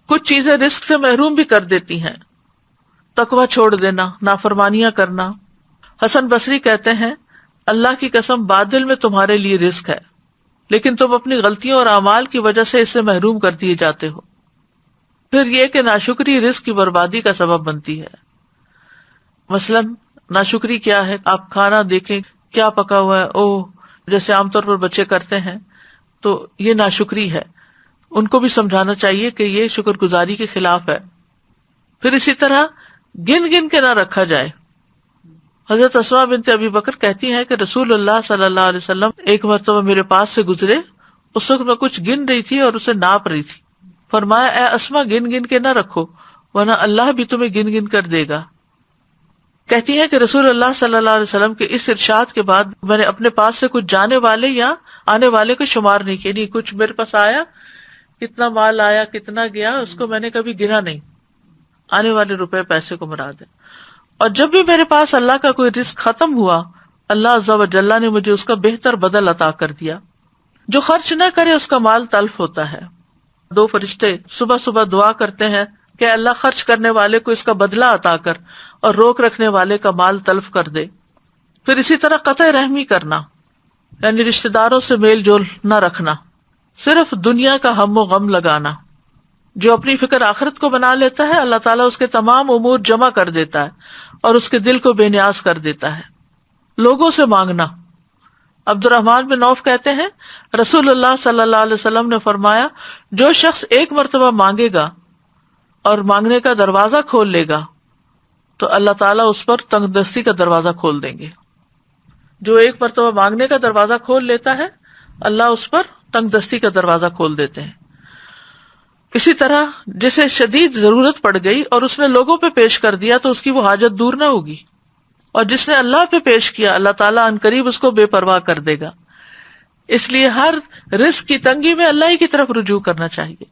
کچھ چیزیں رزق سے محروم بھی کر دیتی ہیں، تقویٰ چھوڑ دینا، نافرمانیاں کرنا۔ حسن بصری کہتے ہیں اللہ کی قسم باطل میں تمہارے لیے رزق ہے، لیکن تم اپنی غلطیوں اور اعمال کی وجہ سے اس سے محروم کر دیے جاتے ہو۔ پھر یہ کہ ناشکری رزق کی بربادی کا سبب بنتی ہے۔ مثلا ناشکری کیا ہے؟ آپ کھانا دیکھیں کیا پکا ہوا ہے، اوہ، جیسے عام طور پر بچے کرتے ہیں، تو یہ ناشکری ہے۔ ان کو بھی سمجھانا چاہیے کہ یہ شکر گزاری کے خلاف ہے۔ پھر اسی طرح گن گن کے نہ رکھا جائے۔ حضرت اسماء بنت ابی بکر کہتی ہیں کہ رسول اللہ صلی اللہ علیہ وسلم ایک مرتبہ میرے پاس سے گزرے، اس وقت میں کچھ گن رہی تھی اور اسے ناپ رہی تھی۔ فرمایا اے اسماء گن گن کے نہ رکھو ورنہ اللہ بھی تمہیں گن گن کر دے گا۔ کہتی ہیں کہ رسول اللہ صلی اللہ علیہ وسلم کے اس ارشاد کے بعد میں نے اپنے پاس سے کچھ جانے والے یا آنے والے کو شمار نہیں کیا، نہیں کچھ میرے پاس آیا، کتنا مال آیا کتنا گیا اس کو میں نے کبھی گنا نہیں، آنے والے روپے پیسے کو مراد ہے۔ اور جب بھی میرے پاس اللہ کا کوئی رزق ختم ہوا، اللہ عز و جل نے مجھے اس کا بہتر بدل عطا کر دیا۔ جو خرچ نہ کرے اس کا مال تلف ہوتا ہے۔ دو فرشتے صبح صبح دعا کرتے ہیں کہ اللہ خرچ کرنے والے کو اس کا بدلہ عطا کر اور روک رکھنے والے کا مال تلف کر دے۔ پھر اسی طرح قطع رحمی کرنا، یعنی رشتہ داروں سے میل جول نہ رکھنا، صرف دنیا کا ہم و غم لگانا۔ جو اپنی فکر آخرت کو بنا لیتا ہے اللہ تعالیٰ اس کے تمام امور جمع کر دیتا ہے اور اس کے دل کو بے نیاز کر دیتا ہے۔ لوگوں سے مانگنا، عبد الرحمن بن عوف کہتے ہیں رسول اللہ صلی اللہ علیہ وسلم نے فرمایا جو شخص ایک مرتبہ مانگے گا اور مانگنے کا دروازہ کھول لے گا تو اللہ تعالیٰ اس پر تنگ دستی کا دروازہ کھول دیں گے۔ جو ایک مرتبہ مانگنے کا دروازہ کھول لیتا ہے اللہ اس پر تنگ دستی کا دروازہ کھول دیتے ہیں۔ اسی طرح جسے شدید ضرورت پڑ گئی اور اس نے لوگوں پہ پیش کر دیا تو اس کی وہ حاجت دور نہ ہوگی، اور جس نے اللہ پہ پیش کیا اللہ تعالیٰ عنقریب اس کو بے پرواہ کر دے گا۔ اس لیے ہر رزق کی تنگی میں اللہ ہی کی طرف رجوع کرنا چاہیے۔